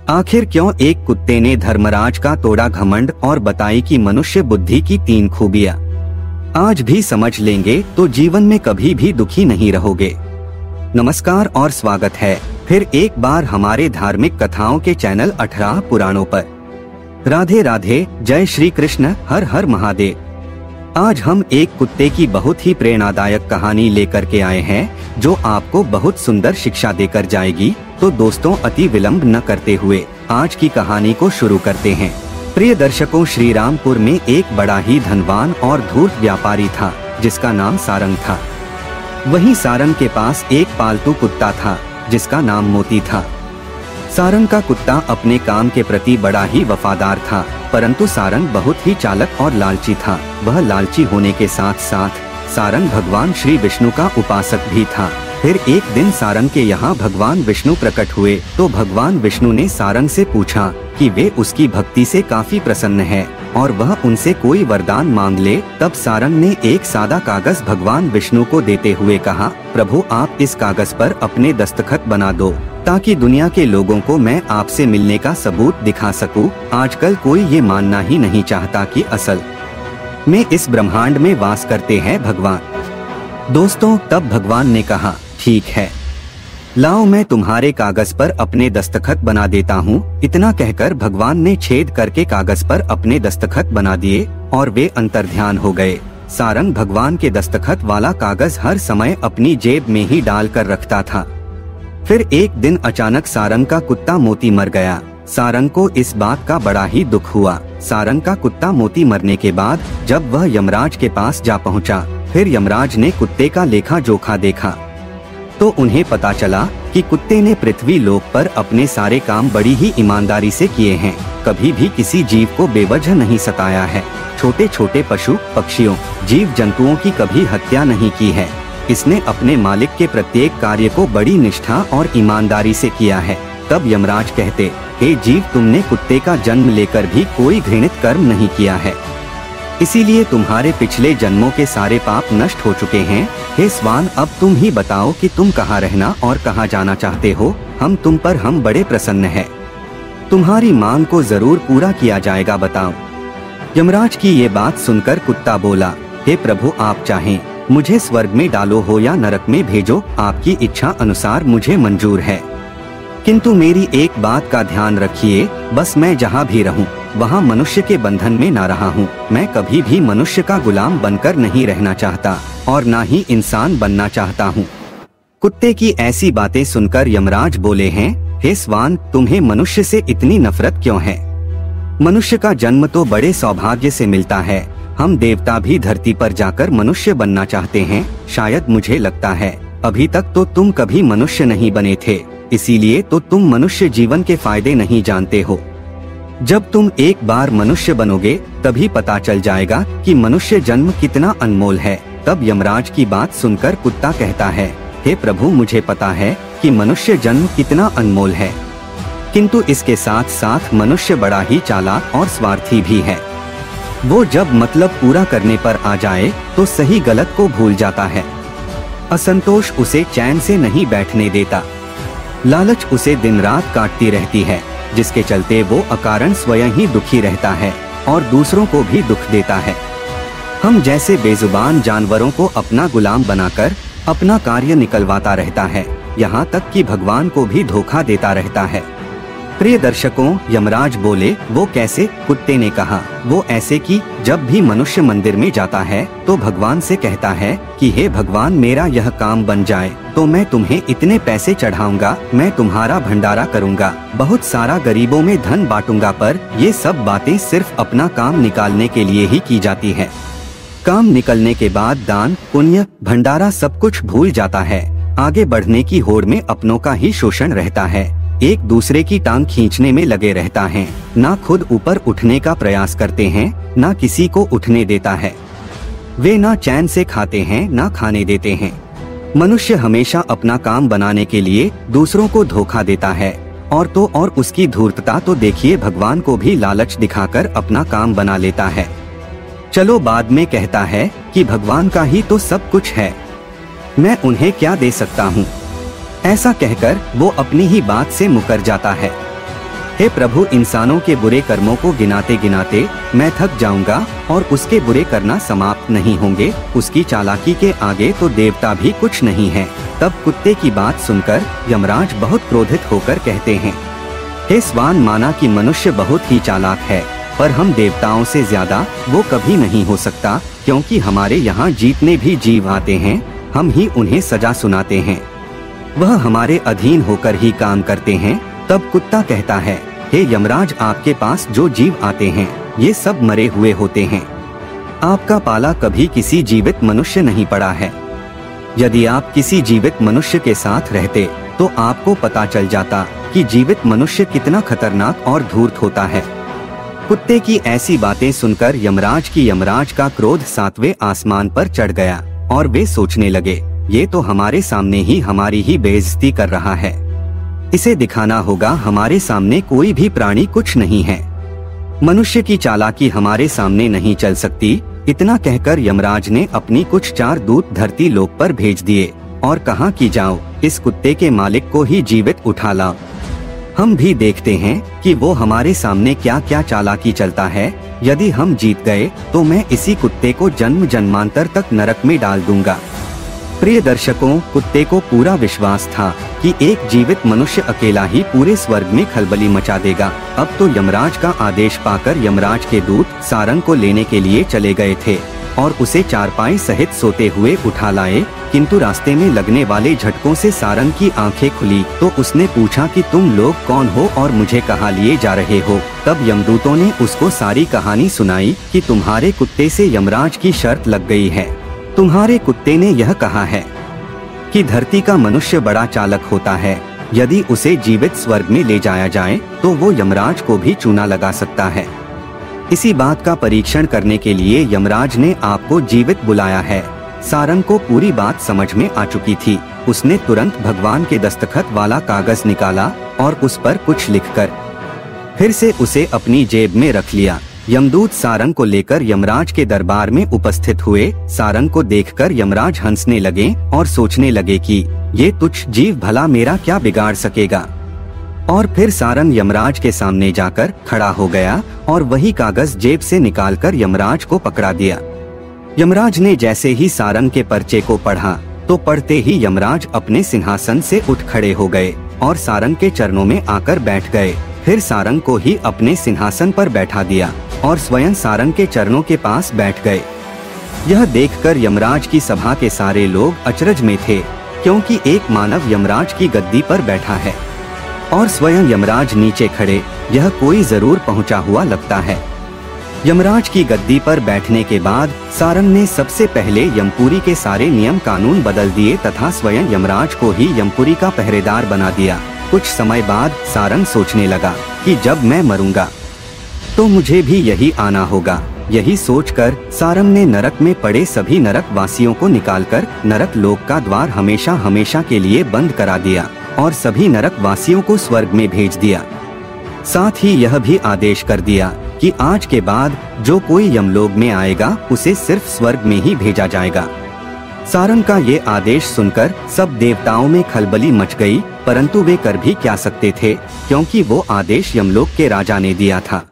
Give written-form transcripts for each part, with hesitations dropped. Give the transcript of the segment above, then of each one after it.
आखिर क्यों एक कुत्ते ने धर्मराज का तोड़ा घमंड और बताई कि मनुष्य बुद्धि की 3 खूबियां। आज भी समझ लेंगे तो जीवन में कभी भी दुखी नहीं रहोगे। नमस्कार और स्वागत है फिर एक बार हमारे धार्मिक कथाओं के चैनल 18 पुराणों पर। राधे राधे, जय श्री कृष्ण, हर हर महादेव। आज हम एक कुत्ते की बहुत ही प्रेरणादायक कहानी लेकर के आए हैं जो आपको बहुत सुंदर शिक्षा देकर जाएगी। तो दोस्तों, अति विलंब न करते हुए आज की कहानी को शुरू करते हैं। प्रिय दर्शकों, श्री रामपुर में एक बड़ा ही धनवान और धूर्त व्यापारी था जिसका नाम सारंग था। वहीं सारंग के पास एक पालतू कुत्ता था जिसका नाम मोती था। सारंग का कुत्ता अपने काम के प्रति बड़ा ही वफादार था, परंतु सारंग बहुत ही चालक और लालची था। वह लालची होने के साथ साथ सारंग भगवान श्री विष्णु का उपासक भी था। फिर एक दिन सारंग के यहाँ भगवान विष्णु प्रकट हुए तो भगवान विष्णु ने सारंग से पूछा कि वे उसकी भक्ति से काफी प्रसन्न है और वह उनसे कोई वरदान मांग ले। तब सारंग ने एक सादा कागज भगवान विष्णु को देते हुए कहा, प्रभु आप इस कागज पर अपने दस्तखत बना दो ताकि दुनिया के लोगों को मैं आपसे मिलने का सबूत दिखा सकूं। आजकल कोई ये मानना ही नहीं चाहता कि असल में इस ब्रह्मांड में वास करते हैं भगवान। दोस्तों, तब भगवान ने कहा, ठीक है, लाओ मैं तुम्हारे कागज पर अपने दस्तखत बना देता हूँ। इतना कहकर भगवान ने छेद करके कागज पर अपने दस्तखत बना दिए और वे अंतर्ध्यान हो गए। सारंग भगवान के दस्तखत वाला कागज हर समय अपनी जेब में ही डाल कर रखता था। फिर एक दिन अचानक सारंग का कुत्ता मोती मर गया। सारंग को इस बात का बड़ा ही दुख हुआ। सारंग का कुत्ता मोती मरने के बाद जब वह यमराज के पास जा पहुंचा, फिर यमराज ने कुत्ते का लेखा जोखा देखा तो उन्हें पता चला कि कुत्ते ने पृथ्वी लोक पर अपने सारे काम बड़ी ही ईमानदारी से किए हैं। कभी भी किसी जीव को बेवजह नहीं सताया है। छोटे छोटे पशु पक्षियों जीव जंतुओं की कभी हत्या नहीं की है। इसने अपने मालिक के प्रत्येक कार्य को बड़ी निष्ठा और ईमानदारी से किया है। तब यमराज कहते, हे जीव, तुमने कुत्ते का जन्म लेकर भी कोई घृणित कर्म नहीं किया है, इसीलिए तुम्हारे पिछले जन्मों के सारे पाप नष्ट हो चुके हैं। हे स्वान, अब तुम ही बताओ कि तुम कहाँ रहना और कहाँ जाना चाहते हो। हम तुम पर बड़े प्रसन्न हैं। तुम्हारी मांग को जरूर पूरा किया जाएगा, बताओ। यमराज की ये बात सुनकर कुत्ता बोला, हे प्रभु, आप चाहें मुझे स्वर्ग में डालो हो या नरक में भेजो, आपकी इच्छा अनुसार मुझे मंजूर है। किंतु मेरी एक बात का ध्यान रखिए, बस मैं जहाँ भी रहूँ वहाँ मनुष्य के बंधन में ना रहा हूँ। मैं कभी भी मनुष्य का गुलाम बनकर नहीं रहना चाहता और ना ही इंसान बनना चाहता हूँ। कुत्ते की ऐसी बातें सुनकर यमराज बोले हैं, हे स्वान, तुम्हें मनुष्य से इतनी नफरत क्यों है? मनुष्य का जन्म तो बड़े सौभाग्य से मिलता है। हम देवता भी धरती पर जाकर मनुष्य बनना चाहते हैं। शायद मुझे लगता है अभी तक तो तुम कभी मनुष्य नहीं बने थे, इसीलिए तो तुम मनुष्य जीवन के फायदे नहीं जानते हो। जब तुम एक बार मनुष्य बनोगे तभी पता चल जाएगा कि मनुष्य जन्म कितना अनमोल है। तब यमराज की बात सुनकर कुत्ता कहता है, हे प्रभु, मुझे पता है कि मनुष्य जन्म कितना अनमोल है, किंतु इसके साथ साथ मनुष्य बड़ा ही चालाक और स्वार्थी भी है। वो जब मतलब पूरा करने पर आ जाए तो सही गलत को भूल जाता है। असंतोष उसे चैन से नहीं बैठने देता। लालच उसे दिन रात काटती रहती है, जिसके चलते वो अकारण स्वयं ही दुखी रहता है और दूसरों को भी दुख देता है। हम जैसे बेजुबान जानवरों को अपना गुलाम बनाकर अपना कार्य निकलवाता रहता है, यहाँ तक कि भगवान को भी धोखा देता रहता है। प्रिय दर्शकों, यमराज बोले, वो कैसे? कुत्ते ने कहा, वो ऐसे कि जब भी मनुष्य मंदिर में जाता है तो भगवान से कहता है कि हे भगवान, मेरा यह काम बन जाए तो मैं तुम्हें इतने पैसे चढ़ाऊंगा, मैं तुम्हारा भंडारा करूंगा, बहुत सारा गरीबों में धन बांटूंगा। पर ये सब बातें सिर्फ अपना काम निकालने के लिए ही की जाती है। काम निकलने के बाद दान पुण्य भंडारा सब कुछ भूल जाता है। आगे बढ़ने की होड़ में अपनों का ही शोषण रहता है, एक दूसरे की टांग खींचने में लगे रहता है, ना खुद ऊपर उठने का प्रयास करते हैं, ना किसी को उठने देता है। वे ना चैन से खाते हैं, ना खाने देते हैं। मनुष्य हमेशा अपना काम बनाने के लिए दूसरों को धोखा देता है और उसकी धूर्तता तो देखिए, भगवान को भी लालच दिखाकर अपना काम बना लेता है। चलो बाद में कहता है कि भगवान का ही तो सब कुछ है, मैं उन्हें क्या दे सकता हूँ। ऐसा कहकर वो अपनी ही बात से मुकर जाता है। हे प्रभु, इंसानों के बुरे कर्मों को गिनाते गिनाते मैं थक जाऊंगा और उसके बुरे करना समाप्त नहीं होंगे। उसकी चालाकी के आगे तो देवता भी कुछ नहीं है। तब कुत्ते की बात सुनकर यमराज बहुत क्रोधित होकर कहते हैं, हे स्वान, माना कि मनुष्य बहुत ही चालाक है, पर हम देवताओं से ज्यादा वो कभी नहीं हो सकता, क्योंकि हमारे यहाँ जितने भी जीव आते हैं हम ही उन्हें सजा सुनाते हैं। वह हमारे अधीन होकर ही काम करते हैं। तब कुत्ता कहता है, हे यमराज, आपके पास जो जीव आते हैं ये सब मरे हुए होते हैं। आपका पाला कभी किसी जीवित मनुष्य नहीं पड़ा है। यदि आप किसी जीवित मनुष्य के साथ रहते तो आपको पता चल जाता कि जीवित मनुष्य कितना खतरनाक और धूर्त होता है। कुत्ते की ऐसी बातें सुनकर यमराज का क्रोध 7वें आसमान पर चढ़ गया और वे सोचने लगे, ये तो हमारे सामने ही हमारी ही बेइज्जती कर रहा है। इसे दिखाना होगा हमारे सामने कोई भी प्राणी कुछ नहीं है। मनुष्य की चालाकी हमारे सामने नहीं चल सकती। इतना कहकर यमराज ने अपनी कुछ 4 दूत धरती लोक पर भेज दिए और कहा कि जाओ, इस कुत्ते के मालिक को ही जीवित उठा लाओ। हम भी देखते हैं कि वो हमारे सामने क्या क्या चालाकी चलता है। यदि हम जीत गए तो मैं इसी कुत्ते को जन्म जन्मांतर तक नरक में डाल दूंगा। प्रिय दर्शकों, कुत्ते को पूरा विश्वास था कि एक जीवित मनुष्य अकेला ही पूरे स्वर्ग में खलबली मचा देगा। अब तो यमराज का आदेश पाकर यमराज के दूत सारंग को लेने के लिए चले गए थे और उसे चारपाई सहित सोते हुए उठा लाए, किंतु रास्ते में लगने वाले झटकों से सारंग की आंखें खुली तो उसने पूछा कि तुम लोग कौन हो और मुझे कहाँ लिए जा रहे हो। तब यमदूतों ने उसको सारी कहानी सुनाई कि तुम्हारे कुत्ते से यमराज की शर्त लग गई है। तुम्हारे कुत्ते ने यह कहा है कि धरती का मनुष्य बड़ा चालक होता है, यदि उसे जीवित स्वर्ग में ले जाया जाए तो वो यमराज को भी चूना लगा सकता है। इसी बात का परीक्षण करने के लिए यमराज ने आपको जीवित बुलाया है। सारंग को पूरी बात समझ में आ चुकी थी। उसने तुरंत भगवान के दस्तखत वाला कागज निकाला और उस पर कुछ लिखकर फिर से उसे अपनी जेब में रख लिया। यमदूत सारंग को लेकर यमराज के दरबार में उपस्थित हुए। सारंग को देखकर यमराज हंसने लगे और सोचने लगे कि ये तुच्छ जीव भला मेरा क्या बिगाड़ सकेगा। और फिर सारंग यमराज के सामने जाकर खड़ा हो गया और वही कागज जेब से निकालकर यमराज को पकड़ा दिया। यमराज ने जैसे ही सारंग के पर्चे को पढ़ा तो पढ़ते ही यमराज अपने सिंहासन से उठ खड़े हो गए और सारंग के चरणों में आकर बैठ गए। फिर सारंग को ही अपने सिंहासन पर बैठा दिया और स्वयं सारंग के चरणों के पास बैठ गए। यह देखकर यमराज की सभा के सारे लोग अचरज में थे, क्योंकि एक मानव यमराज की गद्दी पर बैठा है और स्वयं यमराज नीचे खड़े। यह कोई जरूर पहुंचा हुआ लगता है। यमराज की गद्दी पर बैठने के बाद सारंग ने सबसे पहले यमपुरी के सारे नियम कानून बदल दिए तथा स्वयं यमराज को ही यमपुरी का पहरेदार बना दिया। कुछ समय बाद सारंग सोचने लगा कि जब मैं मरूंगा तो मुझे भी यही आना होगा। यही सोचकर सारंग ने नरक में पड़े सभी नरक वासियों को निकालकर नरक लोक का द्वार हमेशा हमेशा के लिए बंद करा दिया और सभी नरक वासियों को स्वर्ग में भेज दिया। साथ ही यह भी आदेश कर दिया कि आज के बाद जो कोई यमलोक में आएगा उसे सिर्फ स्वर्ग में ही भेजा जाएगा। सारंग का ये आदेश सुनकर सब देवताओं में खलबली मच गई, परंतु वे कर भी क्या सकते थे, क्योंकि वो आदेश यमलोक के राजा ने दिया था।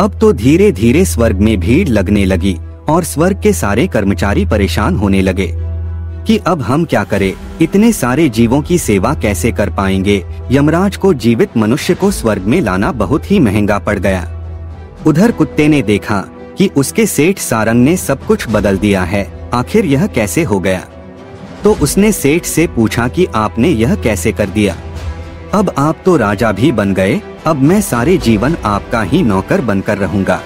अब तो धीरे धीरे स्वर्ग में भीड़ लगने लगी और स्वर्ग के सारे कर्मचारी परेशान होने लगे कि अब हम क्या करें, इतने सारे जीवों की सेवा कैसे कर पाएंगे। यमराज को जीवित मनुष्य को स्वर्ग में लाना बहुत ही महंगा पड़ गया। उधर कुत्ते ने देखा कि उसके सेठ सारंग ने सब कुछ बदल दिया है, आखिर यह कैसे हो गया। तो उसने सेठ से पूछा कि आपने यह कैसे कर दिया। अब आप तो राजा भी बन गए, अब मैं सारे जीवन आपका ही नौकर बनकर रहूंगा।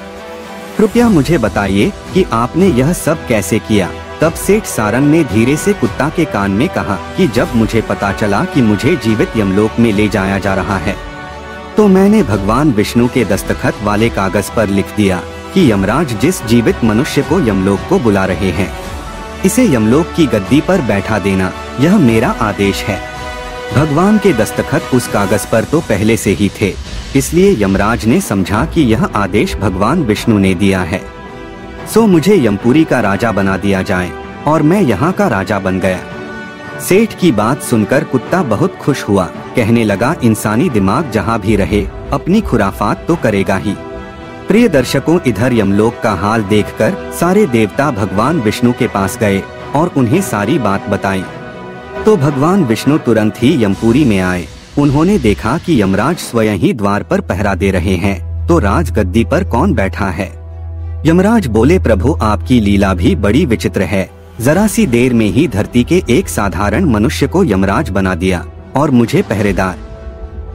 कृपया मुझे बताइए कि आपने यह सब कैसे किया। तब सेठ सारंग ने धीरे से कुत्ता के कान में कहा कि जब मुझे पता चला कि मुझे जीवित यमलोक में ले जाया जा रहा है तो मैंने भगवान विष्णु के दस्तखत वाले कागज पर लिख दिया कि यमराज जिस जीवित मनुष्य को यमलोक को बुला रहे हैं इसे यमलोक की गद्दी पर बैठा देना, यह मेरा आदेश है। भगवान के दस्तखत उस कागज पर तो पहले से ही थे, इसलिए यमराज ने समझा कि यह आदेश भगवान विष्णु ने दिया है, सो मुझे यमपुरी का राजा बना दिया जाए और मैं यहाँ का राजा बन गया। सेठ की बात सुनकर कुत्ता बहुत खुश हुआ, कहने लगा इंसानी दिमाग जहाँ भी रहे अपनी खुराफात तो करेगा ही। प्रिय दर्शकों, इधर यमलोक का हाल देखकर सारे देवता भगवान विष्णु के पास गए और उन्हें सारी बात बताई। तो भगवान विष्णु तुरंत ही यमपुरी में आए। उन्होंने देखा कि यमराज स्वयं ही द्वार पर पहरा दे रहे हैं, तो राजगद्दी पर कौन बैठा है। यमराज बोले, प्रभु आपकी लीला भी बड़ी विचित्र है। जरा सी देर में ही धरती के एक साधारण मनुष्य को यमराज बना दिया और मुझे पहरेदार।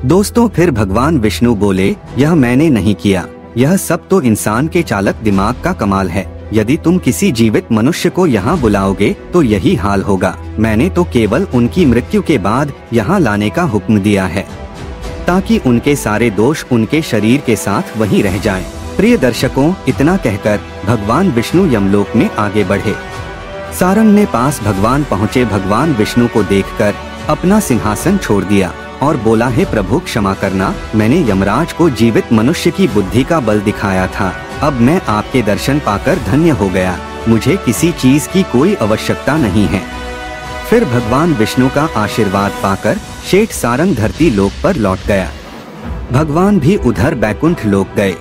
दोस्तों, फिर भगवान विष्णु बोले, यह मैंने नहीं किया, यह सब तो इंसान के चालक दिमाग का कमाल है। यदि तुम किसी जीवित मनुष्य को यहाँ बुलाओगे तो यही हाल होगा। मैंने तो केवल उनकी मृत्यु के बाद यहाँ लाने का हुक्म दिया है, ताकि उनके सारे दोष उनके शरीर के साथ वहीं रह जाएं। प्रिय दर्शकों, इतना कहकर भगवान विष्णु यमलोक में आगे बढ़े। सारंग ने पास भगवान पहुँचे भगवान विष्णु को देखकर अपना सिंहासन छोड़ दिया और बोला, हे प्रभु क्षमा करना, मैंने यमराज को जीवित मनुष्य की बुद्धि का बल दिखाया था। अब मैं आपके दर्शन पाकर धन्य हो गया, मुझे किसी चीज की कोई आवश्यकता नहीं है। फिर भगवान विष्णु का आशीर्वाद पाकर शेठ सारंग धरती लोक पर लौट गया। भगवान भी उधर बैकुंठ लोक गए।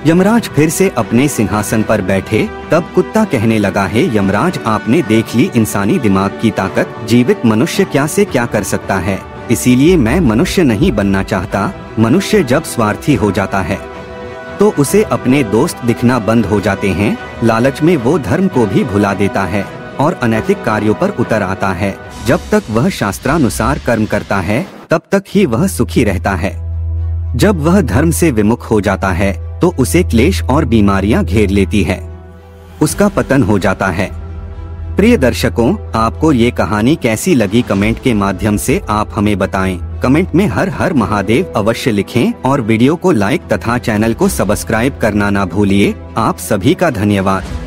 यमराज फिर से अपने सिंहासन पर बैठे। तब कुत्ता कहने लगा, हे यमराज, आपने देख ली इंसानी दिमाग की ताकत, जीवित मनुष्य क्या से क्या कर सकता है। इसीलिए मैं मनुष्य नहीं बनना चाहता। मनुष्य जब स्वार्थी हो जाता है तो उसे अपने दोस्त दिखना बंद हो जाते हैं। लालच में वो धर्म को भी भुला देता है और अनैतिक कार्यों पर उतर आता है। जब तक वह शास्त्रानुसार कर्म करता है तब तक ही वह सुखी रहता है। जब वह धर्म से विमुख हो जाता है तो उसे क्लेश और बीमारियां घेर लेती है, उसका पतन हो जाता है। प्रिय दर्शकों, आपको ये कहानी कैसी लगी कमेंट के माध्यम से आप हमें बताएं। कमेंट में हर हर महादेव अवश्य लिखें और वीडियो को लाइक तथा चैनल को सब्सक्राइब करना ना भूलिए। आप सभी का धन्यवाद।